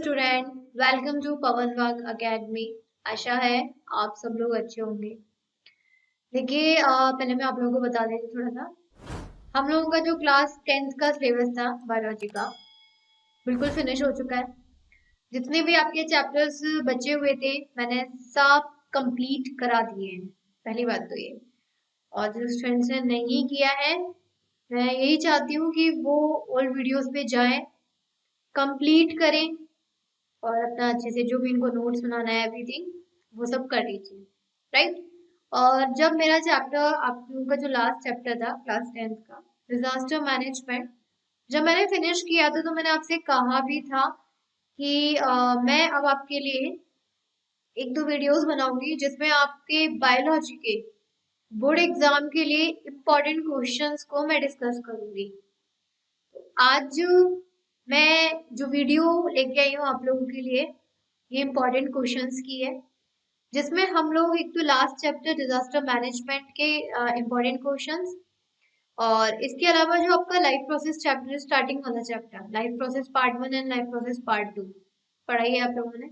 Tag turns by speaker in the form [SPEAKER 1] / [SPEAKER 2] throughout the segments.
[SPEAKER 1] Student, welcome to पवन वाग academy. आशा है आप सब लोग अच्छे होंगे। देखिए, पहले मैं आप लोगों को बता देती थोड़ा सा। हम लोगों का जो क्लास 10th का सिलेबस था बायोलॉजी का, बिल्कुल फिनिश हो चुका है। जितने भी आपके चैप्टर्स बचे हुए थे मैंने सब कंप्लीट करा दिए हैं। पहली बात तो ये। और जो स्टूडेंट्स ने नहीं किया है, मैं यही चाहती हूँ कि वो ओल्ड वीडियोस पे जाएं, कंप्लीट करें और अपना अच्छे से जो भी इनको नोट्स बनाना है एवरीथिंग वो सब कर लीजिए। राइट। और जब मेरा चैप्टर, आप लोगों का जो लास्ट चैप्टर था क्लास 10th का, डिजास्टर मैनेजमेंट, जब मैंने फिनिश किया था तो मैंने आपसे कहा भी था कि मैं अब आपके लिए एक दो वीडियोस बनाऊंगी जिसमें आपके बायोलॉजी के बोर्ड एग्जाम के लिए इम्पोर्टेंट क्वेश्चंस को मैं डिस्कस करूंगी। आज मैं जो वीडियो लेके आई हूँ आप लोगों के लिए, ये इम्पोर्टेंट क्वेश्चंस की है, जिसमें हम लोग एक तो लास्ट चैप्टर डिजास्टर मैनेजमेंट के इम्पोर्टेंट क्वेश्चंस, और इसके अलावा जो आपका लाइफ प्रोसेस चैप्टर, स्टार्टिंग वाला chapter life process part 1 and life process part 2 पढ़ाई है आप लोगों ने,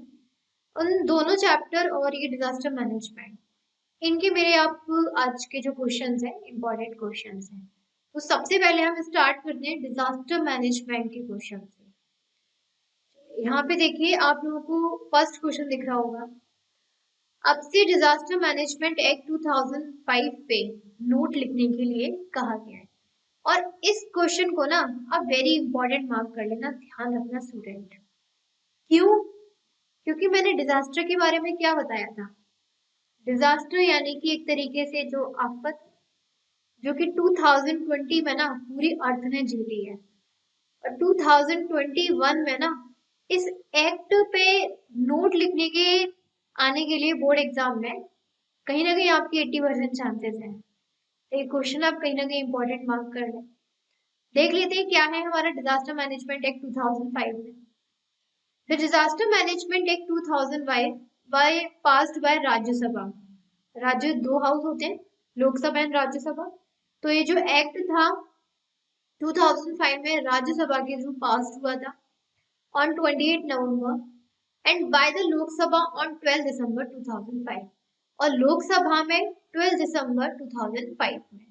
[SPEAKER 1] उन दोनों चैप्टर और ये डिजास्टर मैनेजमेंट, इनके मेरे आप आज के जो क्वेश्चंस हैं इम्पोर्टेंट क्वेश्चंस हैं। तो सबसे पहले हम स्टार्ट करते हैं डिजास्टर मैनेजमेंट के क्वेश्चन से। यहाँ पे देखिए, आप लोगों को फर्स्ट क्वेश्चन दिख रहा होगा। अब से डिजास्टर मैनेजमेंट एक्ट 2005 पे नोट लिखने के लिए कहा गया है। और इस क्वेश्चन को ना आप वेरी इंपॉर्टेंट मार्क कर लेना, ध्यान रखना स्टूडेंट। क्यों? क्योंकि मैंने डिजास्टर के बारे में क्या बताया था। डिजास्टर यानी कि एक तरीके से जो आफत, जो कि 2020 में ना पूरी अर्थ ने झेली है, और 2021 में ना इस एक्ट पे नोट लिखने के आने के लिए बोर्ड एग्जाम में कहीं ना कहीं आपकी 80% चांसेस है। तो ये क्वेश्चन आप कहीं ना कहीं इंपॉर्टेंट मार्क कर लें। देख लेते हैं क्या है हमारा डिजास्टर मैनेजमेंट एक्ट 2005 में। The disaster management act 2005 by passed by Rajya Sabha. राज्य दो हाउस होते हैं, लोकसभा एंड राज्यसभा। तो ये जो एक्ट था 2005 में राज्यसभा के थ्रू पास हुआ था on 28 November and by the Lok Sabha on 12 दिसंबर 2005, और लोकसभा में 12 दिसंबर 2005 में।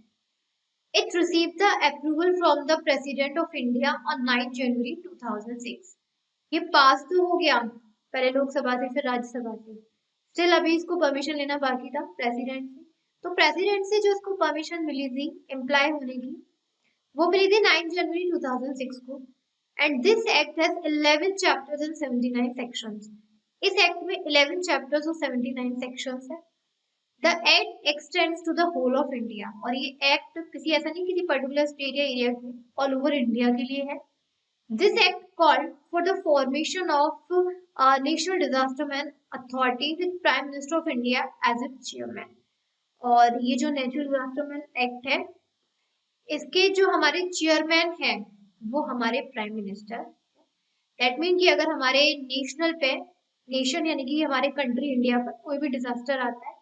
[SPEAKER 1] It received the approval from the President of India on 9 January 2006. ये पास तो हो गया, पहले लोकसभा से फिर राज्यसभा से, स्टिल अभी इसको परमिशन लेना बाकी था प्रेसिडेंट से। तो प्रेसिडेंट से जो इसको परमिशन मिली थी इम्प्लाई होने की, वो मिली थी 9 जनवरी 2006 को। And this act has 11 chapters and 79 sections. इस एक्ट में 11 चैप्टर्स और 79 सेक्शंस है। The act extends to the whole of India, और ये एक्ट किसी ऐसा नहीं किसी पर्टिकुलर स्टेट या एरिया के, ऑल ओवर इंडिया के लिए है। This act called for the formation of national disaster man authority with prime minister of India as its chairman. और ये जो नेशनल डिजास्टर मैन एक्ट है, इसके जो हमारे चेयरमैन है वो हमारे प्राइम मिनिस्टर। दैट मीन कि अगर हमारे नेशनल पे, नेशन यानी कि हमारे कंट्री इंडिया पर कोई भी डिजास्टर आता है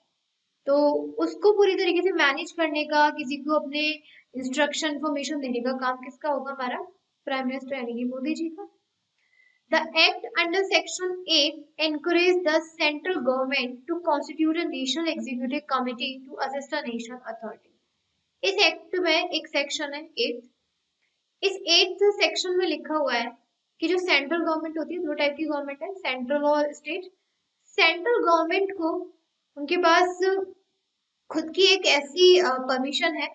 [SPEAKER 1] तो उसको पूरी तरीके से मैनेज करने का, किसी को अपने इंस्ट्रक्शन इन्फॉर्मेशन देने का काम किसका होगा? हमारा प्राइम मिनिस्टर यानी कि मोदी जी का। The act under section 8 encourage the central government to constitute a national executive committee to assist a national authority. इस एक्ट में एक सेक्शन है 8। इस 8th सेक्शन में लिखा हुआ है कि जो सेंट्रल गवर्नमेंट होती है, दो टाइप की गवर्नमेंट है, सेंट्रल और स्टेट। सेंट्रल गवर्नमेंट को, उनके पास खुद की एक ऐसी परमिशन है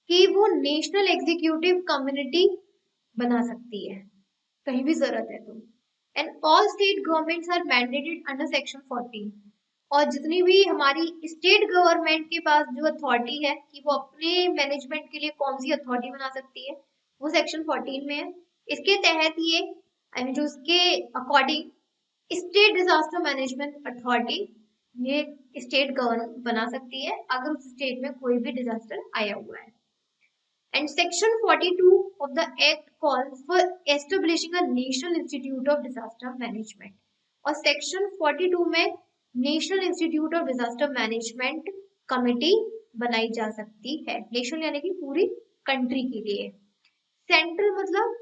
[SPEAKER 1] कि वो नेशनल एग्जीक्यूटिव कम्युनिटी बना सकती है कहीं भी जरूरत है तो। And all state governments are mandated under section 14। और जितनी भी हमारी स्टेट गवर्नमेंट के पास जो अथॉरिटी है कि वो अपने मैनेजमेंट के लिए कौन सी अथॉरिटी बना सकती है, वो सेक्शन 14 में है। इसके तहत ये, आई मीन जो उसके according state disaster management authority ये स्टेट गवर्नमेंट बना सकती है अगर उस स्टेट में कोई भी डिजास्टर आया हुआ है। And section 42 of the act calls for establishing a national institute of disaster management, और सेक्शन 42 में national institute of disaster management committee बनाई जा सकती है। नेशनल यानी कि पूरी कंट्री के लिए, सेंट्रल मतलब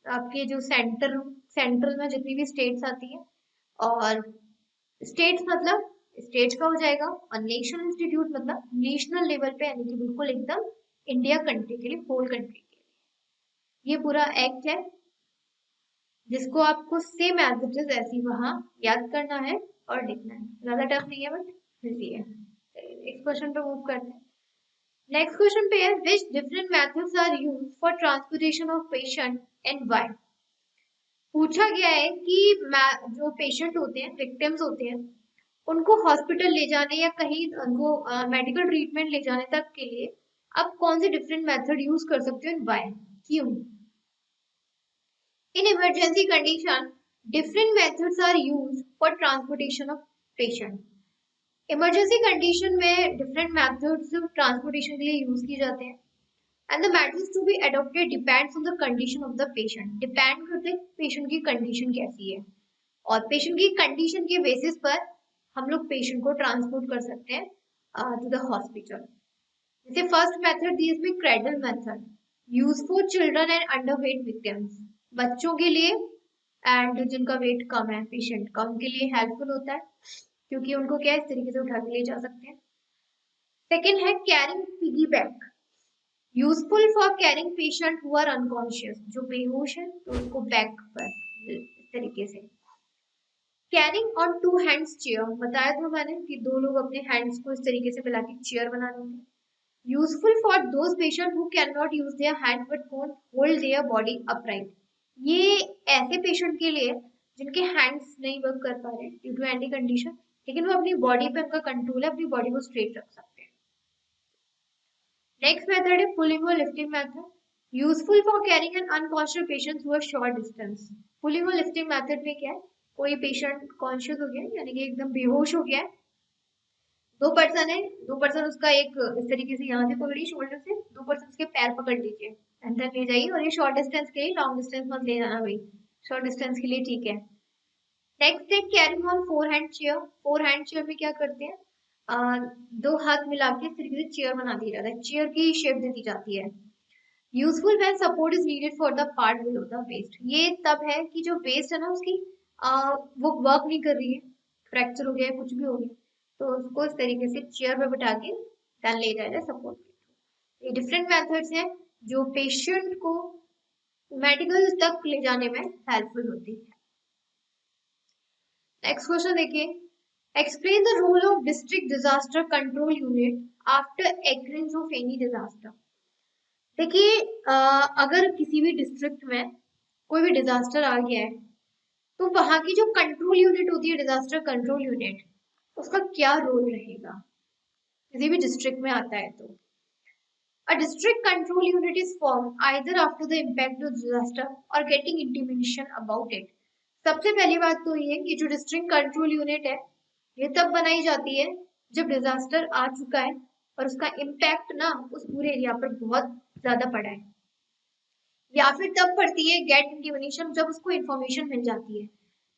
[SPEAKER 1] आपके जो सेंट्रल में जितनी भी स्टेट्स आती है, और स्टेट्स मतलब स्टेट का हो जाएगा, और नेशनल इंस्टीट्यूट मतलब नेशनल लेवल पे, यानी कि बिल्कुल एकदम इंडिया कंट्री के लिए, होल कंट्री के लिए। ये पूरा एक्ट है जिसको आपको सेम एज इट इज ऐसी वहां याद करना है और लिखना है। ज्यादा टफ नहीं है बट इजी है। नेक्स्ट क्वेश्चन पे मूव करते हैं। नेक्स्ट क्वेश्चन पे है, which different methods are used for transportation of patient and why. पूछा गया है कि जो पेशेंट होते हैं, विक्टिम्स होते हैं, उनको हॉस्पिटल ले जाने या कहीं उनको मेडिकल ट्रीटमेंट ले जाने तक के लिए आप कौन से डिफरेंट मेथड यूज कर सकते हो एंड व्हाई, क्यों। In emergency condition different methods are used for transportation of patient. Emergency condition में डिफरेंट मेथड्स ट्रांसपोर्टेशन के लिए यूज किए जाते हैं, and the methods to be adopted depends on the condition of the patient. Depend करते हैं patient की condition कैसी है, और पेशेंट की कंडीशन के बेसिस पर हम लोग पेशेंट को ट्रांसपोर्ट कर सकते हैं टू द हॉस्पिटल। जैसे फर्स्ट मेथड दी इसमें cradle method, use for children and underweight victims. बच्चों के लिए एंड जिनका वेट कम है पेशेंट का, उनके लिए हेल्पफुल होता है, क्योंकि उनको क्या इस तरीके से उठा के ले जा सकते हैं। सेकेंड है carrying piggy back, useful for carrying patient who are unconscious, जो बेहोश है तो उनको बैक पर इस तरीके से। Carrying on two hands chair, बताया था मैंने कि दो लोग अपने हैंड्स को इस तरीके से मिला के चेयर बना देंगे। Useful for those patient who can not use their hand but can hold their body upright. ये ऐसे पेशेंट के लिए जिनके हैंड्स नहीं वर्क कर पा रहे ड्यू टू एनी कंडीशन, लेकिन वो अपनी बॉडी पे उनका कंट्रोल है, अपनी बॉडी को स्ट्रेट रख सकते हैं। नेक्स्ट मेथड है पुलिंग और lifting method, useful for carrying N unconscious patient through a short distance. Pulling और लिफ्टिंग मेथड में क्या है, कोई पेशेंट कॉन्शियस हो गया यानी कि एकदम बेहोश हो गया है, दो पर्सन है, दो पर्सन उसका एक इस तरीके से यहाँ से पकड़ी शोल्डर से, दो पर्सन उसके पैर पकड़ लीजिए, अंदर ले जाइए, और ये शॉर्ट डिस्टेंस के लिए, लॉन्ग डिस्टेंस मत ले जाना भाई, शॉर्ट डिस्टेंस के लिए ठीक है। नेक्स्ट है carrying on four hand chair. Four hand chair में क्या करते हैं, दो हाथ मिला के इस तरीके से चेयर बना दिया जाता है, चेयर की शेप दे दी जाती है। Useful when support is needed for the part below the waist. ये तब है कि जो वेस्ट है ना उसकी वो वर्क नहीं कर रही है, फ्रैक्चर हो गया है, कुछ भी हो गया, तो उसको इस तरीके से चेयर पे बिठा के डाल ले जाएगा सपोर्ट के। ये डिफरेंट मेथड्स हैं जो पेशेंट को मेडिकल तक ले जाने में हेल्पफुल होती है। नेक्स्ट क्वेश्चन देखिए, explain the role of district disaster control unit after occurrence of any disaster. देखिए अगर किसी भी डिस्ट्रिक्ट में कोई भी डिजास्टर आ गया है तो वहां की जो कंट्रोल यूनिट होती है, डिजास्टर कंट्रोल यूनिट, उसका क्या रोल रहेगा किसी भी डिस्ट्रिक्ट में आता है तो। A district control unit is formed either after the impact of disaster or getting intimation about it. सबसे पहली बात तो ये कि जो डिस्ट्रिक्ट कंट्रोल यूनिट है ये तब बनाई जाती है जब डिजास्टर आ चुका है और उसका इम्पैक्ट ना उस पूरे एरिया पर बहुत ज्यादा पड़ा है, या फिर तब पड़ती है गेट इंटिमिनेशन, जब उसको इन्फॉर्मेशन मिल जाती है।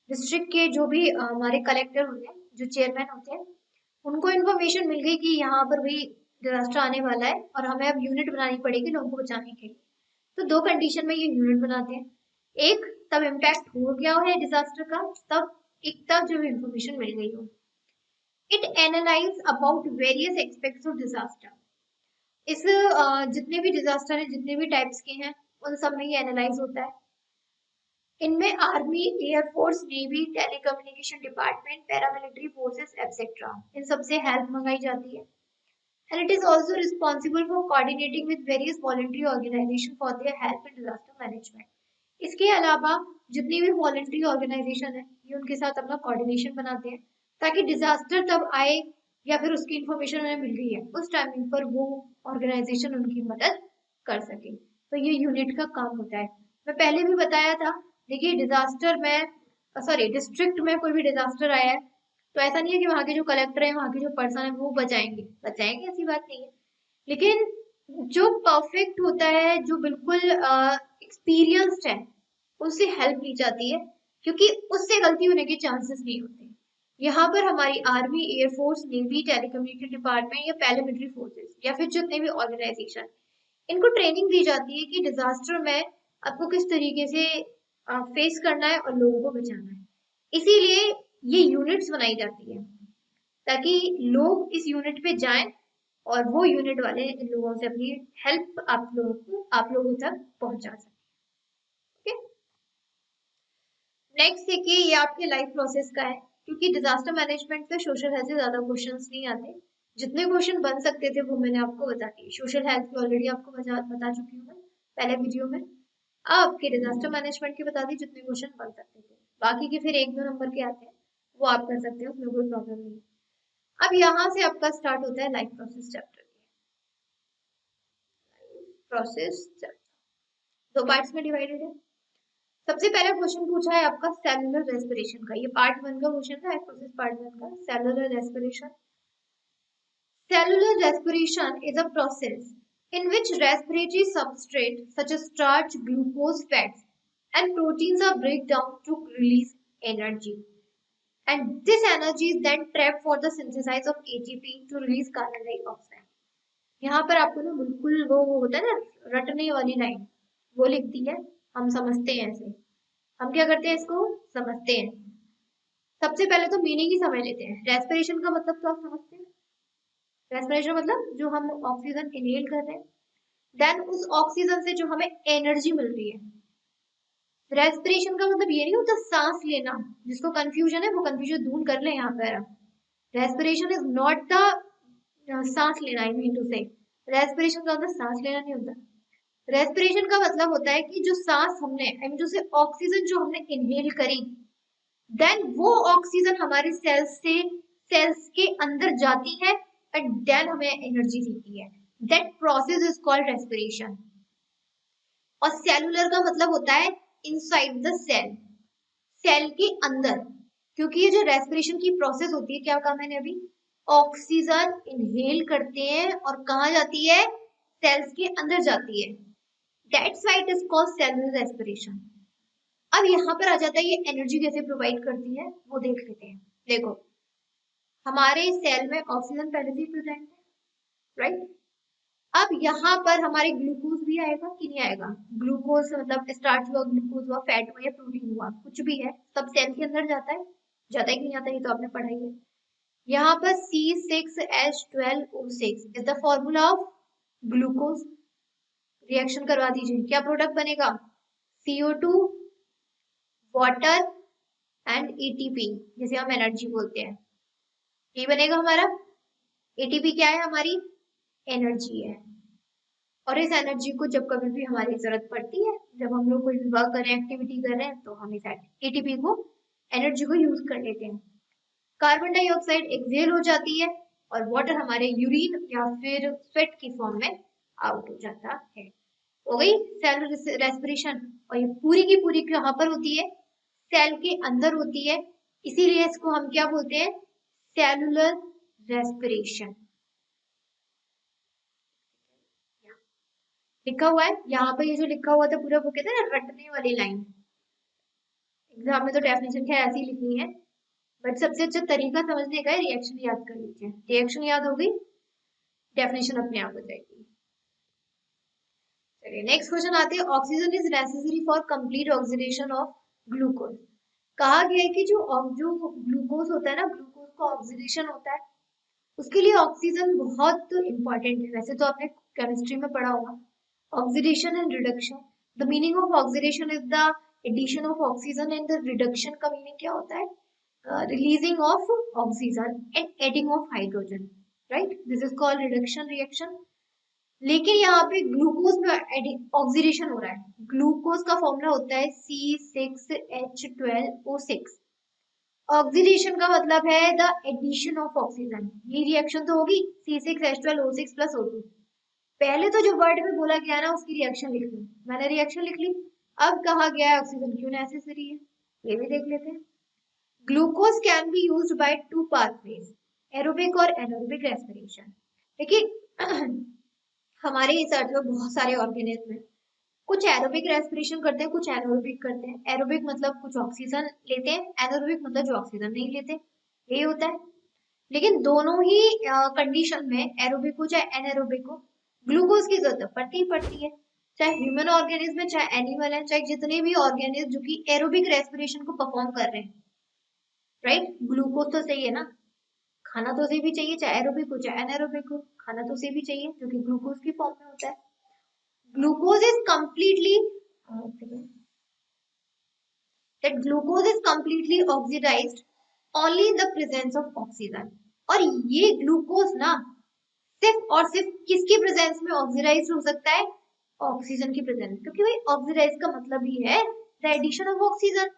[SPEAKER 1] डिस्ट्रिक्ट के जो भी हमारे कलेक्टर होते हैं, जो चेयरमैन होते हैं, उनको इन्फॉर्मेशन मिल गई कि यहाँ पर भी डिजास्टर आने वाला है और हमें अब यूनिट बनानी पड़ेगी लोगों को बचाने के लिए। तो दो कंडीशन में ये यूनिट बनाते हैं, एक तब इम्पैक्ट हो गया है डिजास्टर का, तब एक तब जब इन्फॉर्मेशन मिल गई हो। It analyse about various aspects of disaster. इस जितने भी डिजास्टर है, जितने भी टाइप्स के हैं, उन सब में ये एनालाइज होता है। इनमें army, air force, navy, telecommunication department, paramilitary forces et cetera, इन सबसे हेल्प मंगाई जाती है। And it is also responsible for coordinating with various voluntary organizations for their help in disaster management. इसके अलावा जितनी भी वॉलंटरी ऑर्गेनाइजेशन है ये उनके साथ अपना कोऑर्डिनेशन बनाते हैं ताकि डिजास्टर तब आए या फिर उसकी इंफॉर्मेशन उन्हें मिल गई है उस टाइमिंग पर वो ऑर्गेनाइजेशन उनकी मदद कर सके। तो ये यूनिट का काम होता है। मैं पहले भी बताया था, देखिए डिजास्टर में डिस्ट्रिक्ट में कोई भी डिजास्टर आया है तो ऐसा नहीं है कि वहां के जो कलेक्टर है, वहां के जो पर्सन है वो बचाएंगे ऐसी बात नहीं है, लेकिन जो परफेक्ट होता है, जो बिल्कुल एक्सपीरियंस्ड है, उससे हेल्प ली जाती है क्योंकि उससे गलती होने के चांसेस नहीं होते। यहाँ पर हमारी army, air force, navy, telecommunication department या पैरामिलिट्री फोर्सेस या फिर जितने भी ऑर्गेनाइजेशन, इनको ट्रेनिंग दी जाती है कि डिजास्टर में आपको किस तरीके से फेस करना है और लोगों को बचाना है। इसीलिए ये यूनिट्स बनाई जाती है ताकि लोग इस यूनिट पे जाएं और वो यूनिट वाले लोगों से अपनी हेल्प आप लोगों तक पहुंचा सके। ओके, नेक्स्ट देखिए, ये आपके लाइफ प्रोसेस का है, क्योंकि डिजास्टर मैनेजमेंट पे सोशल हेल्थ से ज्यादा क्वेश्चंस नहीं आते। जितने क्वेश्चन बन सकते थे वो मैंने आपको बता दिए। सोशल हेल्थ की ऑलरेडी आपको बता चुकी हूँ मैं पहले वीडियो में। अब आपके डिजास्टर मैनेजमेंट के बता दी जितने क्वेश्चन बन सकते थे। बाकी के फिर 1-2 नंबर के आते हैं, वो आप कर सकते हो, उसमें कोई प्रॉब्लम नहीं है। अब यहाँ से आपका स्टार्ट होता है लाइफ प्रोसेस चैप्टर। प्रोसेस दो पार्ट्स में डिवाइडेड है। सबसे पहला क्वेश्चन पूछा है आपका सेलुलर रेस्पिरेशन का। ये पार्ट 1 का क्वेश्चन था, प्रोसेस पार्ट 1 का cellular respiration. Cellular respiration is a process in which respiratory substrate such as starch, glucose, fats, and proteins are break down to release energy. And this energy is then trapped for the synthesis of ATP to release carbon dioxide. यहाँ पर आपको ना बिल्कुल वो होता है ना रटने वाली लाइन, वो लिख दी है। हम समझते हैं ऐसे, हम क्या करते हैं इसको समझते हैं। सबसे पहले तो मीनिंग ही समझ लेते हैं। रेस्पिरेशन का मतलब तो आप समझते हैं। रेस्पिरेशन मतलब जो हम ऑक्सीजन इनहेल कर रहे हैं, देन उस ऑक्सीजन से जो हमें एनर्जी मिल रही है। रेस्पिरेशन का मतलब ये नहीं होता सांस लेना, जिसको कंफ्यूजन है वो कंफ्यूजन दूर कर ले यहाँ पर। रेस्पिरेशन इज नॉट द सांस लेना, आई मीन टू से रेस्पिरेशन का मतलब सांस लेना नहीं होता। रेस्पिरेशन का मतलब होता है कि जो सांस हमने, आई मीन टू से ऑक्सीजन जो हमने इनहेल करी, देन वो ऑक्सीजन हमारे सेल्स के अंदर जाती है एंड देन हमें एनर्जी देती है। That process is called respiration. और सेलुलर का मतलब होता है इनसाइड द सेल, सेल के अंदर। क्योंकि ये जो रेस्पिरेशन की प्रोसेस होती है, क्या कहा मैंने अभी, ऑक्सीजन इनहेल करते हैं और कहाँ जाती है, सेल्स के अंदर जाती है। That's why it is called cellular respiration. अब यहाँ पर आ जाता है ये एनर्जी कैसे प्रोवाइड करती है, वो देख लेते हैं। देखो, हमारे सेल में ऑक्सीजन पहले से ही प्रेजेंट है, राइट। अब यहाँ पर हमारे ग्लूकोज भी आएगा कि नहीं आएगा। ग्लूकोज मतलब स्टार्च हुआ, ग्लूकोज हुआ, फैट हुआ या प्रोटीन हुआ, कुछ भी है, सब सेल के अंदर जाता है। जाता है कि नहीं आता, ये तो आपने पढ़ा ही है। यहाँ पर C6H12O6 is the formula of glucose. Reaction करवा दीजिए, क्या प्रोडक्ट बनेगा, CO2, वाटर एंड ATP, जिसे हम एनर्जी बोलते हैं, ये बनेगा हमारा। ATP क्या है, हमारी एनर्जी है। और इस एनर्जी को जब कभी भी हमारी जरूरत पड़ती है, जब हम लोग कोई भी वर्क कर रहे हैं, एक्टिविटी कर रहे हैं, तो हम इस ATP को, एनर्जी को यूज कर लेते हैं। कार्बन डाइऑक्साइड एक्सेल हो जाती है और वाटर हमारे यूरिन या फिर स्वेट की फॉर्म में आउट हो जाता है। हो गई सेलुलर रेस्पिरेशन। और ये पूरी की पूरी कहाँ पर होती है, सेल के अंदर होती है। इसीलिए इसको हम क्या बोलते हैं, सेलुलर रेस्पिरेशन। लिखा हुआ है यहाँ पर, ये जो लिखा हुआ था पूरा, वो कहते हैं ना रटने वाली लाइन। एग्जाम में तो डेफिनेशन क्या ऐसी लिखनी है, बट सबसे अच्छा तरीका समझने का है रिएक्शन याद कर लीजिए। रिएक्शन याद हो गई, डेफिनेशन अपने आप हो जाएगी। चलिए नेक्स्ट क्वेश्चन आते हैं। Oxygen is necessary for complete oxidation of glucose. कहा गया है कि जो ग्लूकोज होता है ना, ग्लूकोज का ऑक्सीडेशन होता है, उसके लिए ऑक्सीजन बहुत इंपॉर्टेंट है। वैसे तो आपने केमिस्ट्री में पढ़ा होगा oxidation and reduction. The meaning of oxidation is the addition of oxygen and the reduction का मीनिंग क्या होता है, releasing of oxygen and adding of hydrogen, right. This is called reduction reaction. लेकिन यहाँ पे ग्लूकोज में ऑक्सीडेशन हो रहा है। ग्लूकोज का फॉर्मूला होता है C6H12O6। ऑक्सीडेशन का मतलब है द एडिशन ऑफ ऑक्सीजन। ये रिएक्शन तो होगी C6H12O6 प्लस O2। पहले तो जो वर्ड में बोला गया ना उसकी रिएक्शन लिख ली, मैंने रिएक्शन लिख ली। अब कहा गया है ऑक्सीजन क्यों नेसेसरी है, ये भी देख लेते हैं। Glucose can be used by 2 pathways, aerobic और एनारोबिक रेस्पिरेशन। देखिए हमारे इस अर्थ में बहुत सारे ऑर्गेनिज्म हैं, कुछ एरोबिक रेस्पिरेशन करते हैं, कुछ एनारोबिक करते हैं। एरोबिक मतलब कुछ ऑक्सीजन लेते हैं, एनारोबिक मतलब जो ऑक्सीजन नहीं लेते, यही होता है। लेकिन दोनों ही कंडीशन में, एरोबिक हो चाहे एनारोबिक हो, ग्लूकोज की जरूरत पड़ती ही पड़ती है। चाहे ह्यूमन ऑर्गेनिज्म है, चाहे एनिमल है, चाहे जितने भी ऑर्गेनिज्म जो कि एरोबिक रेस्पिरेशन को परफॉर्म कर रहे हैं, राइट। ग्लूकोज तो सही है ना, खाना तो उसे भी चाहिए, चाहे एरोबिक हो चाहे एनारोबिक हो, खाना तो उसे भी चाहिए जो कि ग्लूकोज की फॉर्म में होता है। Glucose is completely that glucose is completely oxidized only in the presence of oxygen। और ये ग्लूकोज ना सिर्फ और सिर्फ किसकी प्रेजेंस में ऑक्सीडाइज हो सकता है? ऑक्सीजन की प्रेजेंस, क्योंकि भाई ऑक्सीडाइज का मतलब ही है the addition of oxygen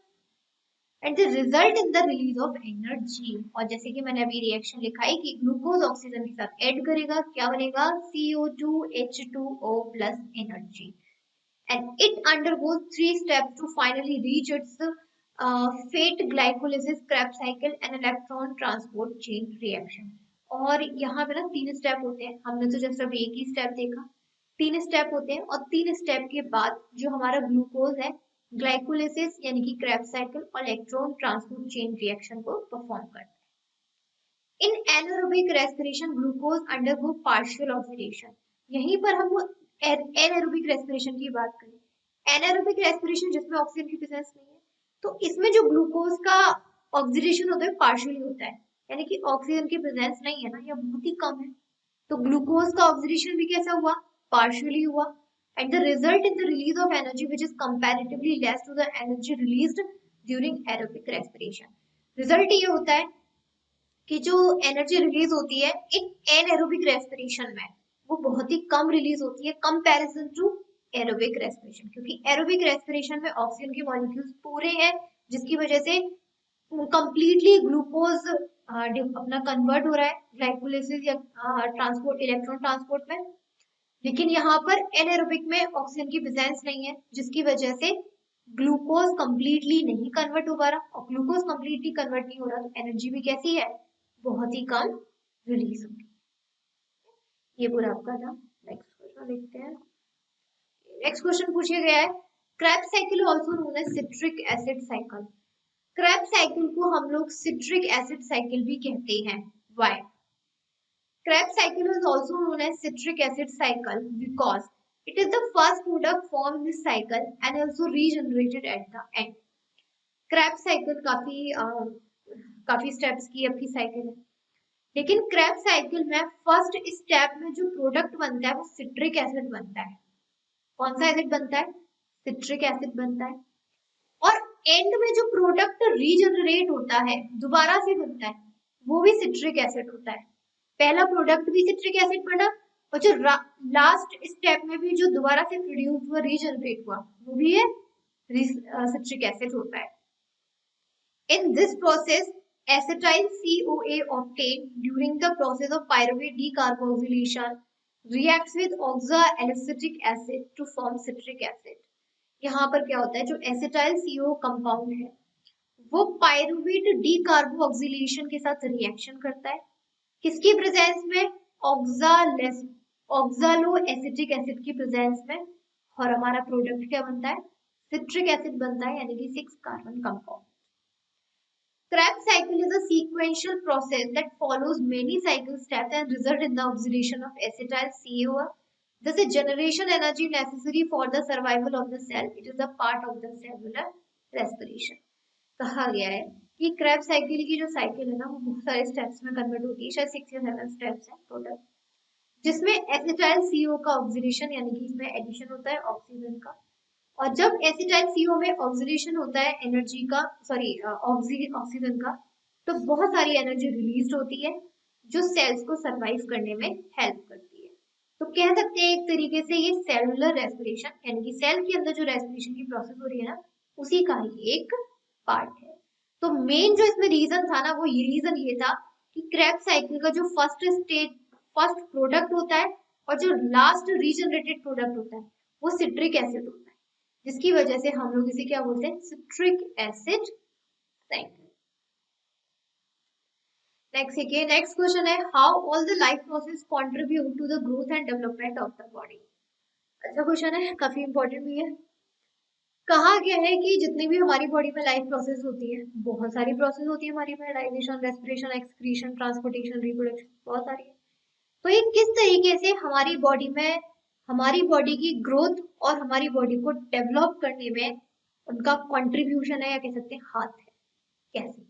[SPEAKER 1] and the result in the release of energy. और जैसे कि मैंने अभी रिएक्शन लिखा है कि ग्लूकोज ऑक्सीजन के साथ ऐड करेगा, क्या बनेगा? CO2H2O plus energy, and it undergoes 3 steps to finally reach its fate: glycolysis, Krebs cycle and electron transport chain reaction। और यहाँ पे ना 3 स्टेप होते हैं, हमने तो जस्ट अब एक ही स्टेप देखा। 3 स्टेप होते हैं और 3 स्टेप के बाद जो हमारा ग्लूकोज है ग्लाइकोलिसिस यानी कि क्रेब्स साइकिल और इलेक्ट्रॉन ट्रांसपोर्ट चेन रिएक्शन को परफॉर्म करता है। इन anaerobic respiration glucose undergo partial oxidation. यहीं पर हम एनारोबिक रेस्पिरेशन की बात करें, एनारोबिक रेस्पिरेशन जिसमें ऑक्सीजन की प्रेजेंस नहीं है, तो इसमें जो ग्लूकोज का ऑक्सीडेशन होता है पार्शियली होता है, यानी कि ऑक्सीजन की प्रेजेंस नहीं है ना या बहुत ही कम है, तो ग्लूकोज का ऑक्सीडेशन भी कैसा हुआ? पार्शियली हुआ। And the result in the release of energy which is comparatively less to the energy released during aerobic respiration. Result ये होता है कि जो एनर्जी रिलीज होती है इन एनएरोबिक रेस्पिरेशन में वो बहुत ही कम रिलीज होती है कंपैरिजन टू एरोबिक रेस्पिरेशन, क्योंकि एरोबिक रेस्पिरेशन में ऑक्सीजन के मॉलिक्यूल्स पूरे हैं जिसकी वजह से कंप्लीटली ग्लूकोज अपना कन्वर्ट हो रहा है ग्लाइकोलिसिस या ट्रांसपोर्ट इलेक्ट्रॉन ट्रांसपोर्ट में। लेकिन यहाँ पर एनएरोबिक में ऑक्सीजन की प्रेजेंस नहीं है जिसकी वजह से ग्लूकोज कंप्लीटली नहीं कन्वर्ट हो पा रहा, और ग्लूकोज कंप्लीटली कन्वर्ट नहीं हो रहा तो एनर्जी भी कैसी है? बहुत ही कम रिलीज होगी। ये पूरा आपका था। नेक्स्ट क्वेश्चन देखते हैं। नेक्स्ट क्वेश्चन पूछा गया है Krebs cycle also known as citric acid cycle. Krebs cycle को हम लोग सिट्रिक एसिड साइकिल भी कहते हैं। Why? Krebs cycle is also known as citric acid cycle because it is the first product formed in this cycle and also regenerated at the end। Krebs cycle काफी steps की आपकी cycle है, लेकिन Krebs cycle में first step में जो product बनता है वो सिट्रिक एसिड बनता है। कौन सा एसिड बनता है? सिट्रिक एसिड बनता है। और एंड में जो प्रोडक्ट रीजनरेट होता है, दोबारा से बनता है, वो भी सिट्रिक एसिड होता है। पहला प्रोडक्ट भी सिट्रिक एसिड बना और जो लास्ट स्टेप में भी जो दोबारा से प्रोड्यूस हुआ रीजनरेट हुआ वो भी है सिट्रिक एसिड होता है। In this process acetyl CoA obtained during the process of pyruvate decarboxylation reacts with oxaloacetic acid to form citric acid। यहाँ पर क्या होता है, जो एसिटाइल CO कंपाउंड है वो पायरुवेट डीकार्बोक्सिलेशन के साथ रिएक्शन करता है, किसकी प्रेजेंस में? ऑक्सालो एसिटिक एसिड की प्रेजेंस में, और हमारा प्रोडक्ट क्या बनता है? सिट्रिक एसिड बनता है, यानी कि 6 carbon compound. Krebs cycle is a sequential process that follows many cycle steps and result in the oxidation of acetyl CoA, thus a generation energy necessary for the survival of the cell। It is a part of the cellular respiration। कहा गया है कि Krebs cycle की जो cycle है ना वो बहुत सारे स्टेप्स में कन्वर्ट होती है, शायद 6 या 7 स्टेप्स है टोटल, जिसमें एसिटाइल CO का ऑक्सीडेशन यानी कि इसमें एडिशन होता है ऑक्सीजन का, और जब एसिटाइल CO में ऑक्सीडेशन होता है एनर्जी का ऑक्सीजन का, तो बहुत सारी एनर्जी रिलीज होती है जो सेल्स को सरवाइव करने में हेल्प करती है। तो कह सकते हैं एक तरीके से ये सेलुलर रेस्पिरेशन यानी कि सेल के अंदर जो रेस्पिरेशन की प्रोसेस हो रही है ना उसी का ही एक पार्ट है। तो मेन जो इसमें रीजन था ना वो ये रीजन ये था कि क्रेब्स साइकिल का जो फर्स्ट प्रोडक्ट होता है और जो लास्ट रीजनरेटेड प्रोडक्ट होता है वो सिट्रिक एसिड होता है, जिसकी वजह से हम लोग इसे क्या बोलते हैं? Citric acid cycle. Next question है how all the life process contribute to the growth and development of the body. अच्छा क्वेश्चन है, काफी इंपॉर्टेंट भी है। कहा गया है कि जितनी भी हमारी बॉडी में लाइफ प्रोसेस होती है, बहुत सारी प्रोसेस होती है हमारी में, digestion, respiration, excretion, transportation, reproduction, बहुत सारी है। तो ये किस तरीके से हमारी बॉडी में हमारी बॉडी की ग्रोथ और हमारी बॉडी को डेवलप करने में उनका कंट्रीब्यूशन है, या कह सकते हैं हाथ है। कैसे?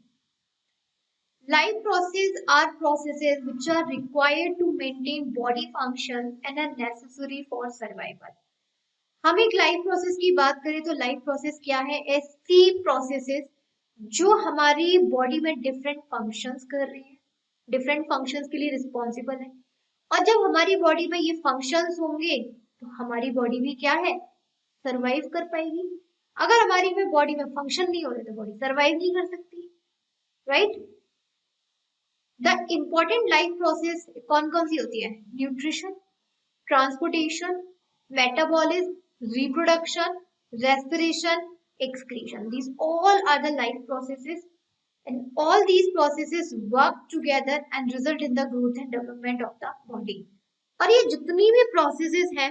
[SPEAKER 1] Life processes are processes which are required to maintain body function and are necessary for survival. हम एक लाइफ प्रोसेस की बात करें तो लाइफ प्रोसेस क्या है? ऐसी प्रोसेसेस जो हमारी बॉडी में डिफरेंट फंक्शंस कर रही है, डिफरेंट फंक्शंस के लिए रिस्पॉन्सिबल है। और जब हमारी बॉडी में ये फंक्शंस होंगे तो हमारी बॉडी भी क्या है? सरवाइव कर पाएगी। अगर हमारी में बॉडी में फंक्शन नहीं हो रहे तो बॉडी सरवाइव नहीं कर सकती, right? The important life process कौन कौन सी होती है? Nutrition, transportation, metabolism, reproduction, respiration, excretion. These all are the life processes, and all these processes work together and result in the growth and development of the body. और ये जितनी भी processes हैं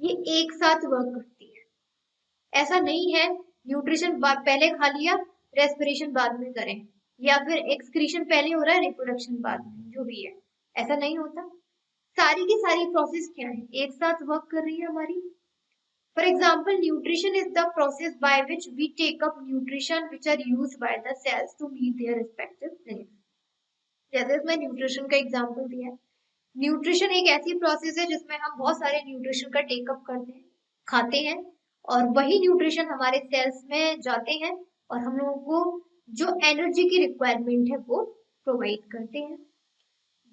[SPEAKER 1] ये एक साथ वर्क करती है। ऐसा नहीं है न्यूट्रिशन पहले खा लिया, रेस्पिरेशन बाद में करें, या फिर एक्सक्रीशन पहले हो रहा है, रिप्रोडक्शन बाद में, जो भी है, ऐसा नहीं होता। सारी की सारी प्रोसेस क्या है? एक साथ वर्क कर रही है हमारी। For example, nutrition is the process by which we take up nutrition which are used by the cells to meet their respective needs. जैसे इसमें न्यूट्रिशन का एग्जाम्पल दिया है। न्यूट्रिशन एक ऐसी प्रोसेस है जिसमें हम बहुत सारे न्यूट्रिशन का टेकअप करते हैं, खाते हैं, और वही न्यूट्रिशन हमारे सेल्स में जाते हैं और हम लोगों को जो एनर्जी की रिक्वायरमेंट है वो प्रोवाइड करते हैं।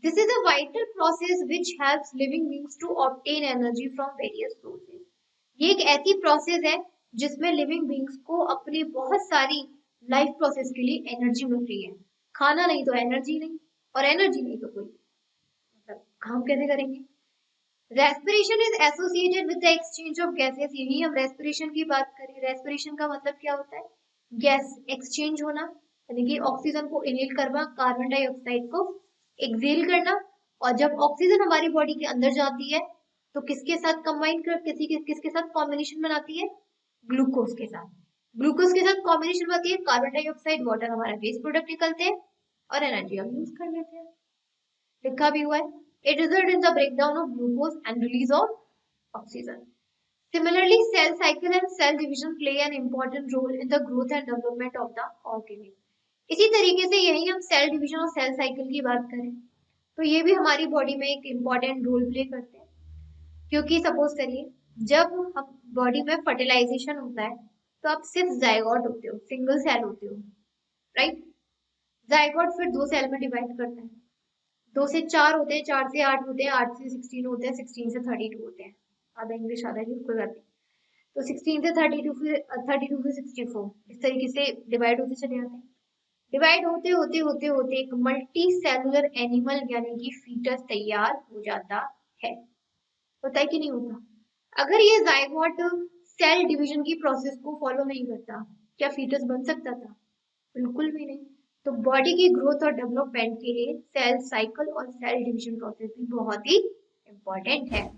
[SPEAKER 1] This is a vital process which helps living beings to obtain energy from various sources. ये एक ऐसी प्रोसेस है जिसमें लिविंग बींग्स को अपनी बहुत सारी लाइफ प्रोसेस के लिए एनर्जी मिल रही है। खाना नहीं तो एनर्जी नहीं, और एनर्जी नहीं तो कोई मतलब काम कैसे करेंगे? Respiration is associated with the exchange of gases. यही हम रेस्पिरेशन की बात करें। रेस्पिरेशन का मतलब क्या होता है? गैस एक्सचेंज होना, यानी कि ऑक्सीजन को इनहेल करना, कार्बन डाइऑक्साइड को एक्सहेल करना। और जब ऑक्सीजन हमारी बॉडी के अंदर जाती है तो किसके साथ कंबाइन कर किसके साथ कॉम्बिनेशन बनाती है? ग्लूकोज के साथ। ग्लूकोज के साथ कॉम्बिनेशन बनाती है कार्बन डाइऑक्साइड, वाटर हमारा वेस्ट प्रोडक्ट निकलते हैं और एनर्जी हम यूज कर लेते हैं। लिखा भी हुआ है, it result in the breakdown of glucose and release of oxygen. Similarly, cell cycle and cell division play an important role in the growth and development of the organism. इसी तरीके से यही हम सेल डिवीजन और cell cycle की बात करें तो ये भी हमारी बॉडी में एक इम्पॉर्टेंट रोल प्ले करते हैं। क्योंकि सपोज करिए जब हम बॉडी में फर्टिलाइजेशन होता है तो आप सिर्फ जायगोट होते हो, सिंगल सेल होते हो, राइट? जायगोट फिर 2 सेल में डिवाइड करता है, 2 से 4 होते हैं, 4 से 8 होते हैं, 8 से 16 होते हैं, 16 से 32 होते हैं। आधा इंग्लिश आधा हिंदी कोई बात नहीं। तो 16 से 32 फिर 32 से 64 इस तरीके से डिवाइड होते चले जाते हैं। डिवाइड होते होते होते होते एक मल्टी सेलुलर एनिमल यानी कि फीटस तैयार हो जाता है। होता है कि नहीं होता? अगर ये जायगोट सेल डिवीजन की प्रोसेस को फॉलो नहीं करता, क्या फीटस बन सकता था? बिल्कुल भी नहीं। तो बॉडी की ग्रोथ और डेवलपमेंट के लिए सेल साइकिल और सेल डिवीजन प्रोसेस भी बहुत ही इंपॉर्टेंट है।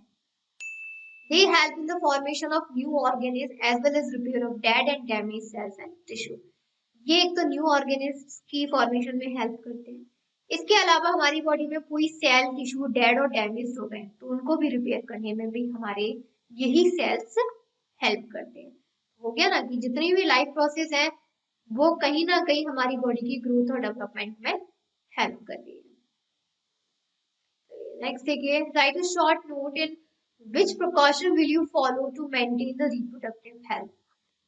[SPEAKER 1] They help in the formation of new organisms as well as repair of dead and damaged cells and tissue. ये एक तो न्यू ऑर्गेनिज्म की फॉर्मेशन में हेल्प करते हैं। इसके अलावा हमारी बॉडी में कोई सेल टिश्यू डेड और डैमेज हो गए तो उनको भी रिपेयर करने में भी हमारे यही सेल्स हेल्प करते हैं। हो गया ना कि जितनी भी लाइफ प्रोसेस है वो कहीं ना कहीं हमारी बॉडी की ग्रोथ और डेवलपमेंट में हेल्प कर रही है। नेक्स्ट देखिए, write a short note in which precaution will you follow to maintain the reproductive health.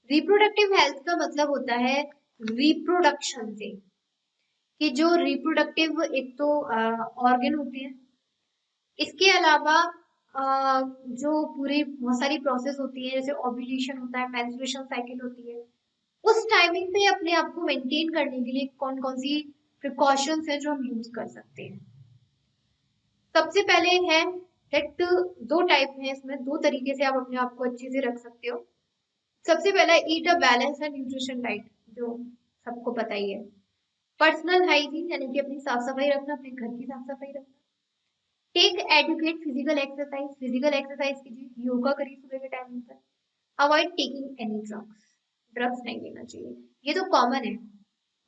[SPEAKER 1] Reproductive health का मतलब होता है रिप्रोडक्शन से, कि जो रिप्रोडक्टिव एक तो ऑर्गन होते हैं, इसके अलावा जो पूरी बहुत सारी प्रोसेस होती है, जैसे ओव्यूलेशन होता है, मेंस्ट्रुएशन साइकिल होती है, उस टाइमिंग पे अपने आप को मेंटेन करने के लिए कौन कौन सी प्रिकॉशंस हैं जो हम यूज कर सकते हैं। सबसे पहले है दैट 2 टाइप हैं, इसमें 2 तरीके से आप अपने आप को अच्छे से रख सकते हो। सबसे पहला eat a balance and nutrition diet, जो सबको पता ही है। पर्सनल हाइजीन यानी कि अपनी साफ सफाई रखना, अपने घर की साफ सफाई रखना। Take adequate physical exercise, physical exercise कीजिए, योगा करिए सुबह के टाइम पर। Avoid taking any drugs, drugs नहीं लेना चाहिए। ये तो कॉमन है,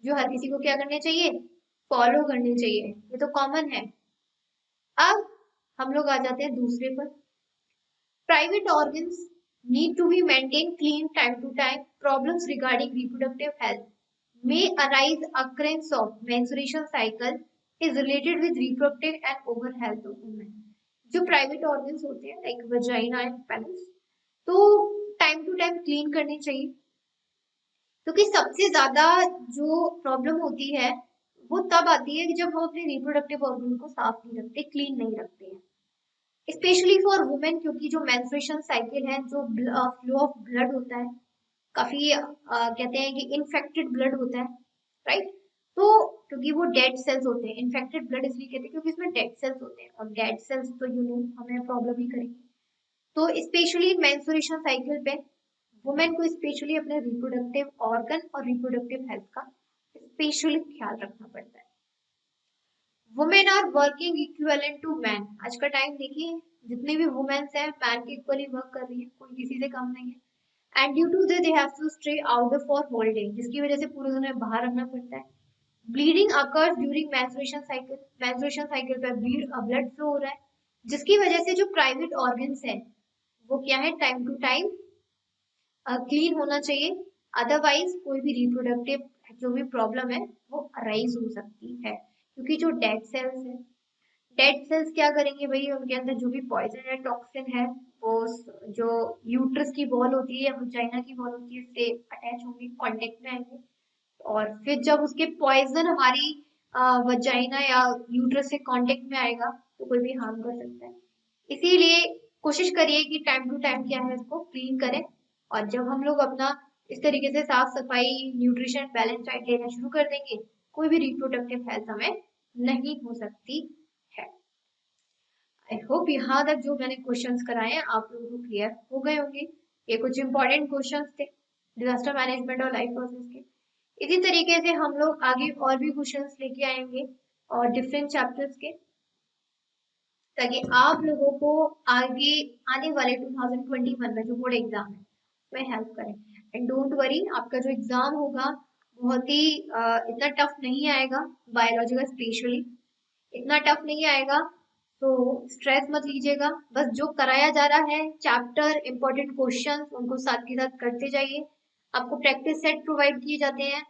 [SPEAKER 1] जो हर किसी को क्या करने चाहिए? फॉलो करने चाहिए, ये तो कॉमन है। अब हम लोग आ जाते हैं दूसरे पर। Private organs need to be maintained clean time to time. Problems regarding reproductive health may arise. Occurrence of menstruation cycle is related with reproductive and overall health of women. जो प्राइवेट ऑर्गन्स होते हैं like vagina and penis, तो time to time clean करनी चाहिए, क्योंकि सबसे ज्यादा जो प्रॉब्लम होती है वो तब आती है कि जब हम अपने रिप्रोडक्टिव ऑर्गन को साफ नहीं रखते, क्लीन नहीं रखते हैं, स्पेशली फॉर वुमेन, क्योंकि जो मेंस्ट्रुएशन साइकिल है, जो फ्लो ऑफ ब्लड होता है, काफी कहते हैं कि इन्फेक्टेड ब्लड होता है, राइट। तो क्योंकि वो डेड सेल्स होते हैं, इन्फेक्टेड ब्लड इसलिए कहते हैं क्योंकि इसमें डेड सेल्स होते हैं, और डेड सेल्स तो हमें प्रॉब्लम ही करेंगे। तो स्पेशली मेंस्ट्रुएशन साइकिल पे वुमेन को स्पेशली अपने रिप्रोडक्टिव ऑर्गन और रिप्रोडक्टिव हेल्थ का स्पेशली ख्याल रखना पड़ता है। Women are working equivalent to man. आज का टाइम देखिए, जितनी भी वुमेन्स हैं मैन के इक्वली वर्क कर रही है, कोई किसी से कम नहीं है। And due to this they have to stay out for whole day, जिसकी वजह से पूरे दिन बाहर रखना पड़ता है। Bleeding occurs during menstruation cycle. Menstruation cycle पे ब्लड फ्लो हो रहा है, जिसकी वजह से जो प्राइवेट ऑर्गन्स है वो क्या है, टाइम टू टाइम क्लीन होना चाहिए, अदरवाइज कोई भी रिप्रोडक्टिव जो भी प्रॉब्लम है वो अराइज हो सकती है। क्योंकि जो डेड सेल्स है, डेड सेल्स क्या करेंगे भाई, उनके अंदर जो भी पॉइजन है, टॉक्सिन है, वो जो यूट्रस की वॉल होती है या वजाइना की वॉल होती है इससे अटैच होंगे, कांटेक्ट में आएंगे, और फिर जब उसके पॉइजन हमारी वजाइना या यूट्रस से कांटेक्ट में आएगा तो कोई भी हार्म कर सकता है। इसीलिए कोशिश करिए कि टाइम टू टाइम क्या है इसको क्लीन करें, और जब हम लोग अपना इस तरीके से साफ सफाई, न्यूट्रिशन, बैलेंस डाइट लेना शुरू कर देंगे, कोई भी रिप्रोडक्टिव हेल्थ हमें नहीं हो सकती है। आई होप यहाँ तक जो मैंने क्वेश्चंस कराए हैं आप लोगों को क्लियर हो गए होंगे। ये कुछ इंपॉर्टेंट क्वेश्चंस थे डिजास्टर मैनेजमेंट और लाइफ प्रोसेस के। इसी तरीके से हम लोग आगे और भी क्वेश्चंस लेके आएंगे और डिफरेंट चैप्टर्स के, ताकि आप लोगों को आगे आने वाले 2021 में जो बोर्ड एग्जाम है उसमें हेल्प करें। एंड डोंट वरी, आपका जो एग्जाम होगा बहुत ही इतना टफ नहीं आएगा, बायोलॉजी का स्पेशली इतना टफ नहीं आएगा, तो स्ट्रेस मत लीजिएगा। बस जो कराया जा रहा है चैप्टर, इंपॉर्टेंट क्वेश्चंस उनको साथ के साथ करते जाइए। आपको प्रैक्टिस सेट प्रोवाइड किए जाते हैं,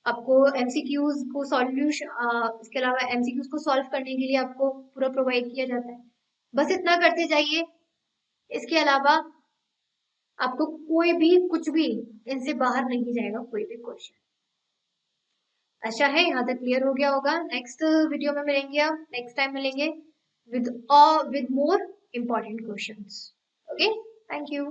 [SPEAKER 1] आपको एमसीक्यूज को सॉल्यूशन, इसके अलावा एमसीक्यूज को सॉल्व करने के लिए आपको पूरा प्रोवाइड किया जाता है। बस इतना करते जाइए, इसके अलावा आपको कोई भी कुछ भी इनसे बाहर नहीं जाएगा, कोई भी क्वेश्चन। आशा है यहाँ तक क्लियर हो गया होगा। नेक्स्ट वीडियो में मिलेंगे, हम नेक्स्ट टाइम मिलेंगे with more important questions. Okay, thank you.